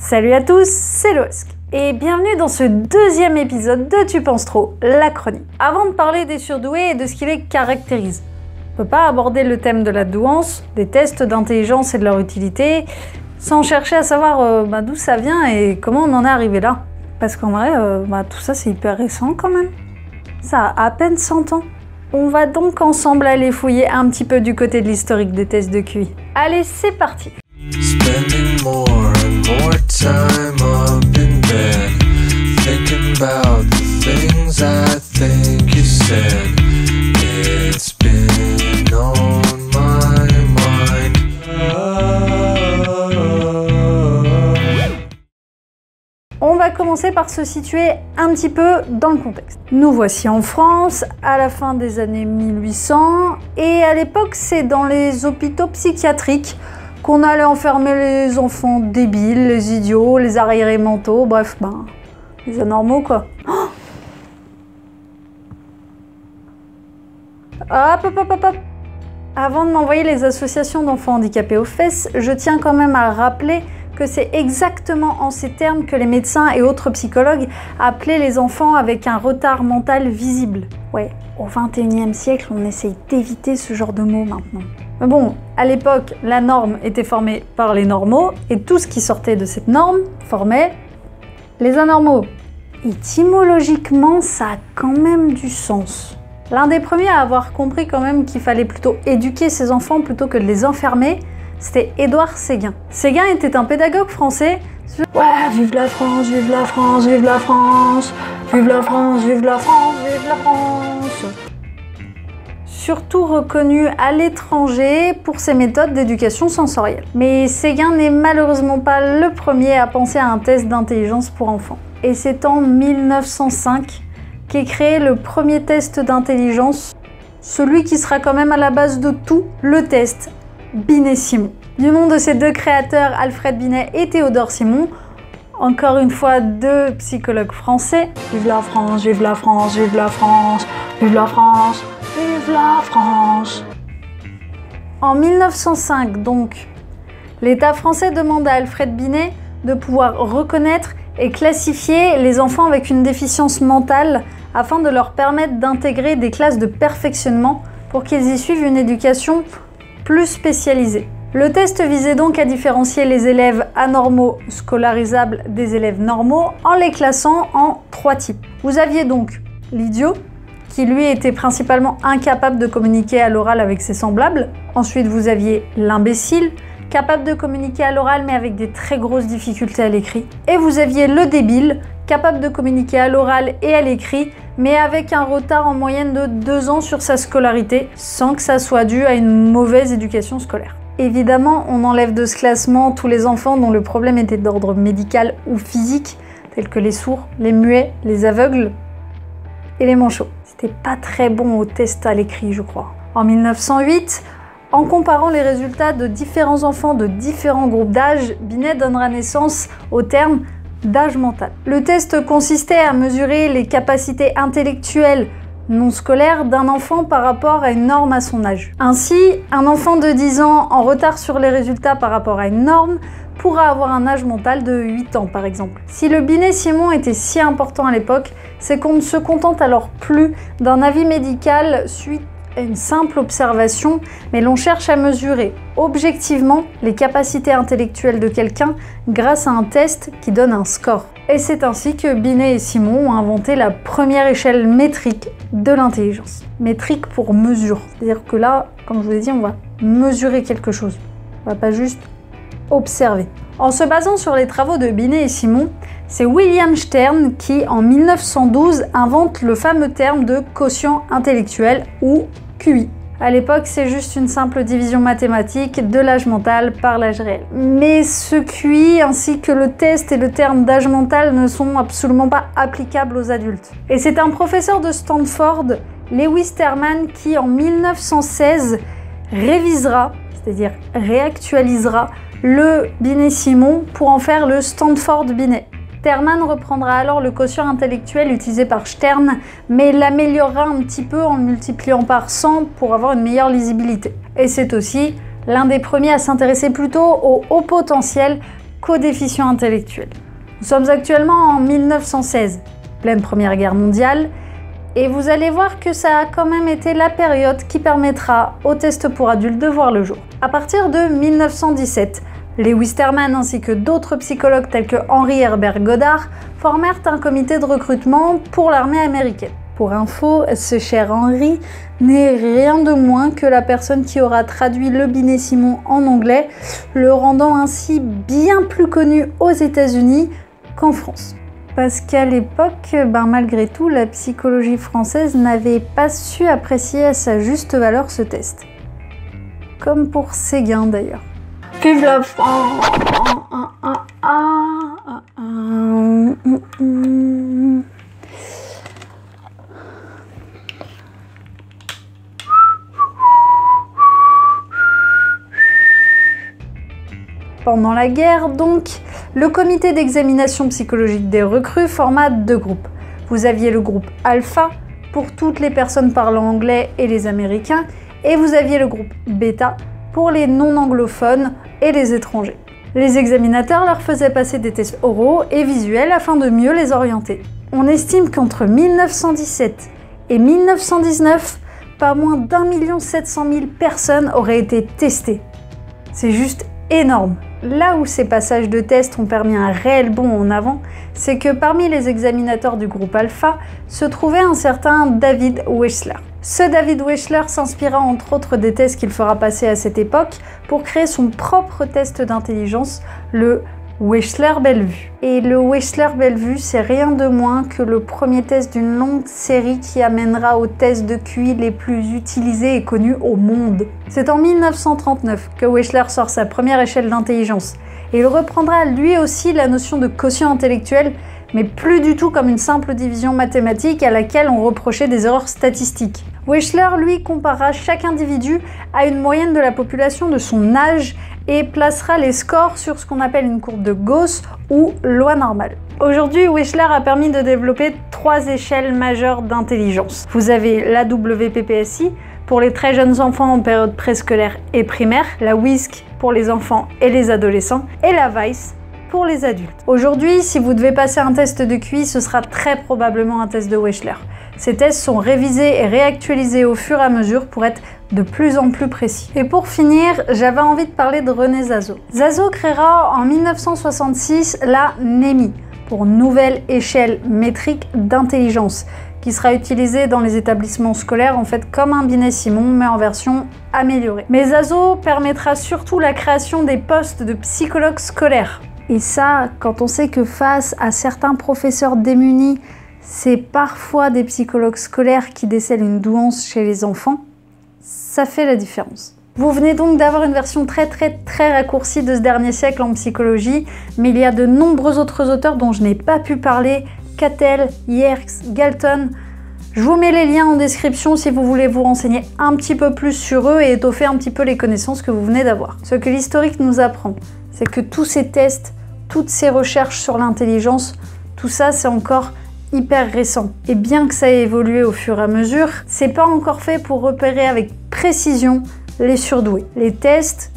Salut à tous, c'est Loesk et bienvenue dans ce deuxième épisode de Tu penses trop, la chronique. Avant de parler des surdoués et de ce qui les caractérise, on ne peut pas aborder le thème de la douance, des tests d'intelligence et de leur utilité, sans chercher à savoir d'où ça vient et comment on en est arrivé là. Parce qu'en vrai, tout ça c'est hyper récent quand même. Ça a à peine 100 ans. On va donc ensemble aller fouiller un petit peu du côté de l'historique des tests de QI. Allez, c'est parti! Spending more and more time up in bed, thinking about the things I think you said. It's been on my mind. On va commencer par se situer un petit peu dans le contexte. Nous voici en France, à la fin des années 1800, et à l'époque c'est dans les hôpitaux psychiatriques qu'on allait enfermer les enfants débiles, les idiots, les arriérés mentaux, bref, les anormaux quoi. Hop. Avant de m'envoyer les associations d'enfants handicapés aux fesses, je tiens quand même à rappeler que c'est exactement en ces termes que les médecins et autres psychologues appelaient les enfants avec un retard mental visible. Ouais, au XXIe siècle, on essaye d'éviter ce genre de mots maintenant. Mais bon, à l'époque, la norme était formée par les normaux, et tout ce qui sortait de cette norme formait les anormaux. Étymologiquement, ça a quand même du sens. L'un des premiers à avoir compris quand même qu'il fallait plutôt éduquer ses enfants plutôt que de les enfermer, c'était Édouard Séguin. Séguin était un pédagogue français. Ouais, vive la France, vive la France, vive la France, vive la France, vive la France, vive la France. Surtout reconnu à l'étranger pour ses méthodes d'éducation sensorielle. Mais Séguin n'est malheureusement pas le premier à penser à un test d'intelligence pour enfants. Et c'est en 1905 qu'est créé le premier test d'intelligence, celui qui sera quand même à la base de tout, le test Binet-Simon. Du nom de ces deux créateurs, Alfred Binet et Théodore Simon, encore une fois deux psychologues français. Vive la France, vive la France, vive la France, vive la France, vive la France. En 1905 donc, l'État français demande à Alfred Binet de pouvoir reconnaître et classifier les enfants avec une déficience mentale afin de leur permettre d'intégrer des classes de perfectionnement pour qu'ils y suivent une éducation plus spécialisée. Le test visait donc à différencier les élèves anormaux scolarisables des élèves normaux en les classant en 3 types. Vous aviez donc l'idiot, qui lui était principalement incapable de communiquer à l'oral avec ses semblables. Ensuite, vous aviez l'imbécile, capable de communiquer à l'oral mais avec des très grosses difficultés à l'écrit. Et vous aviez le débile, capable de communiquer à l'oral et à l'écrit, mais avec un retard en moyenne de 2 ans sur sa scolarité, sans que ça soit dû à une mauvaise éducation scolaire. Évidemment, on enlève de ce classement tous les enfants dont le problème était d'ordre médical ou physique, tels que les sourds, les muets, les aveugles et les manchots. C'était pas très bon au test à l'écrit, je crois. En 1908, en comparant les résultats de différents enfants de différents groupes d'âge, Binet donnera naissance au terme d'âge mental. Le test consistait à mesurer les capacités intellectuelles non scolaires d'un enfant par rapport à une norme à son âge. Ainsi, un enfant de 10 ans en retard sur les résultats par rapport à une norme pourra avoir un âge mental de 8 ans par exemple. Si le Binet-Simon était si important à l'époque, c'est qu'on ne se contente alors plus d'un avis médical suite à une simple observation, mais l'on cherche à mesurer objectivement les capacités intellectuelles de quelqu'un grâce à un test qui donne un score. Et c'est ainsi que Binet et Simon ont inventé la première échelle métrique de l'intelligence. Métrique pour mesure, c'est-à-dire que là, comme je vous ai dit, on va mesurer quelque chose, on va pas juste observer. En se basant sur les travaux de Binet et Simon, c'est William Stern qui, en 1912, invente le fameux terme de quotient intellectuel ou QI. À l'époque, c'est juste une simple division mathématique de l'âge mental par l'âge réel. Mais ce QI ainsi que le test et le terme d'âge mental ne sont absolument pas applicables aux adultes. Et c'est un professeur de Stanford, Lewis Terman, qui en 1916 révisera, c'est-à-dire réactualisera, le Binet-Simon pour en faire le Stanford-Binet. Terman reprendra alors le quotient intellectuel utilisé par Stern, mais l'améliorera un petit peu en le multipliant par 100 pour avoir une meilleure lisibilité. Et c'est aussi l'un des premiers à s'intéresser plutôt au haut potentiel co-déficient intellectuel. Nous sommes actuellement en 1916, pleine Première Guerre mondiale, et vous allez voir que ça a quand même été la période qui permettra aux tests pour adultes de voir le jour. À partir de 1917, Lewis Terman ainsi que d'autres psychologues tels que Henry Herbert Goddard formèrent un comité de recrutement pour l'armée américaine. Pour info, ce cher Henry n'est rien de moins que la personne qui aura traduit le Binet Simon en anglais, le rendant ainsi bien plus connu aux États-Unis qu'en France. Parce qu'à l'époque, malgré tout, la psychologie française n'avait pas su apprécier à sa juste valeur ce test. Comme pour Séguin d'ailleurs. Vive la France! Pendant la guerre, donc, le comité d'examination psychologique des recrues forma 2 groupes. Vous aviez le groupe Alpha, pour toutes les personnes parlant anglais et les Américains, et vous aviez le groupe Beta, pour les non-anglophones et les étrangers. Les examinateurs leur faisaient passer des tests oraux et visuels afin de mieux les orienter. On estime qu'entre 1917 et 1919, pas moins d'1 700 000 personnes auraient été testées. C'est juste énorme. Là où ces passages de tests ont permis un réel bond en avant, c'est que parmi les examinateurs du groupe Alpha se trouvait un certain David Wechsler. Ce David Wechsler s'inspira entre autres des tests qu'il fera passer à cette époque pour créer son propre test d'intelligence, le Wechsler-Bellevue. Et le Wechsler-Bellevue, c'est rien de moins que le premier test d'une longue série qui amènera aux tests de QI les plus utilisés et connus au monde. C'est en 1939 que Wechsler sort sa première échelle d'intelligence. Et il reprendra lui aussi la notion de quotient intellectuel, mais plus du tout comme une simple division mathématique à laquelle on reprochait des erreurs statistiques. Wechsler, lui, comparera chaque individu à une moyenne de la population de son âge et placera les scores sur ce qu'on appelle une courbe de Gauss ou loi normale. Aujourd'hui, Wechsler a permis de développer 3 échelles majeures d'intelligence. Vous avez la WPPSI pour les très jeunes enfants en période préscolaire et primaire, la WISC pour les enfants et les adolescents, et la VICE pour les adultes. Aujourd'hui, si vous devez passer un test de QI, ce sera très probablement un test de Wechsler. Ces tests sont révisés et réactualisés au fur et à mesure pour être de plus en plus précis. Et pour finir, j'avais envie de parler de René Zazzo. Zazzo créera en 1966 la NEMI, pour Nouvelle Échelle Métrique d'Intelligence, qui sera utilisée dans les établissements scolaires en fait comme un Binet Simon, mais en version améliorée. Mais Zazzo permettra surtout la création des postes de psychologues scolaires. Et ça, quand on sait que face à certains professeurs démunis, c'est parfois des psychologues scolaires qui décèlent une douance chez les enfants, ça fait la différence. Vous venez donc d'avoir une version très raccourcie de ce dernier siècle en psychologie, mais il y a de nombreux autres auteurs dont je n'ai pas pu parler, Cattell, Yerkes, Galton. Je vous mets les liens en description si vous voulez vous renseigner un petit peu plus sur eux et étoffer un petit peu les connaissances que vous venez d'avoir. Ce que l'historique nous apprend, c'est que tous ces tests, toutes ces recherches sur l'intelligence, tout ça c'est encore hyper récent. Et bien que ça ait évolué au fur et à mesure, c'est pas encore fait pour repérer avec précision les surdoués. Les tests,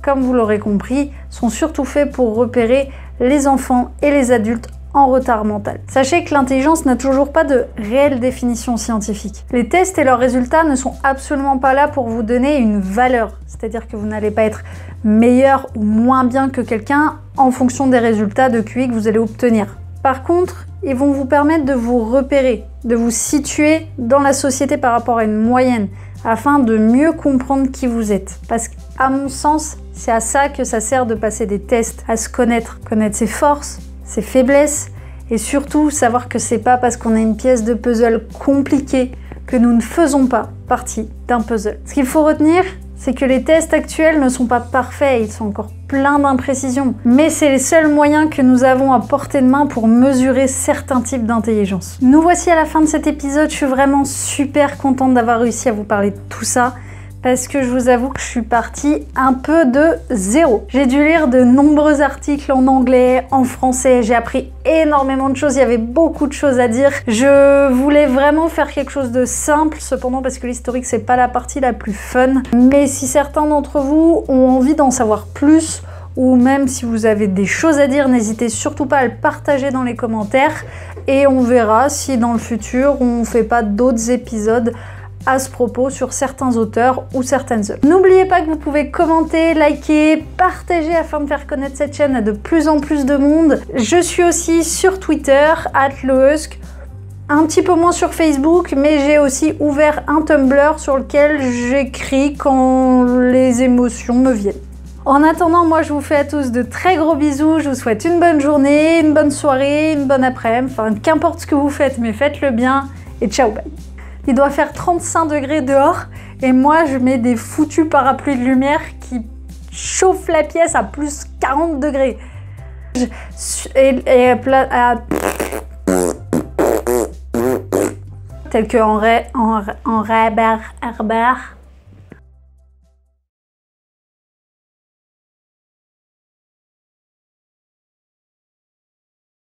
comme vous l'aurez compris, sont surtout faits pour repérer les enfants et les adultes en retard mental. Sachez que l'intelligence n'a toujours pas de réelle définition scientifique. Les tests et leurs résultats ne sont absolument pas là pour vous donner une valeur, c'est-à-dire que vous n'allez pas être meilleur ou moins bien que quelqu'un en fonction des résultats de QI que vous allez obtenir. Par contre, ils vont vous permettre de vous repérer, de vous situer dans la société par rapport à une moyenne, afin de mieux comprendre qui vous êtes. Parce qu'à mon sens, c'est à ça que ça sert de passer des tests, à se connaître ses forces, ses faiblesses, et surtout savoir que c'est pas parce qu'on a une pièce de puzzle compliquée que nous ne faisons pas partie d'un puzzle. Ce qu'il faut retenir, c'est que les tests actuels ne sont pas parfaits, ils sont encore pleins d'imprécisions. Mais c'est les seuls moyens que nous avons à portée de main pour mesurer certains types d'intelligence. Nous voici à la fin de cet épisode, je suis vraiment super contente d'avoir réussi à vous parler de tout ça, parce que je vous avoue que je suis partie un peu de zéro. J'ai dû lire de nombreux articles en anglais, en français, j'ai appris énormément de choses, il y avait beaucoup de choses à dire. Je voulais vraiment faire quelque chose de simple, cependant parce que l'historique c'est pas la partie la plus fun. Mais si certains d'entre vous ont envie d'en savoir plus, ou même si vous avez des choses à dire, n'hésitez surtout pas à le partager dans les commentaires et on verra si dans le futur on ne fait pas d'autres épisodes à ce propos sur certains auteurs ou certaines œuvres. N'oubliez pas que vous pouvez commenter, liker, partager afin de faire connaître cette chaîne à de plus en plus de monde. Je suis aussi sur Twitter, @loeusk, un petit peu moins sur Facebook, mais j'ai aussi ouvert un Tumblr sur lequel j'écris quand les émotions me viennent. En attendant, moi je vous fais à tous de très gros bisous, je vous souhaite une bonne journée, une bonne soirée, une bonne après-midi, enfin qu'importe ce que vous faites, mais faites-le bien et ciao, bye. Il doit faire 35 degrés dehors et moi je mets des foutus parapluies de lumière qui chauffent la pièce à plus 40 degrés. Tel que en Herbert.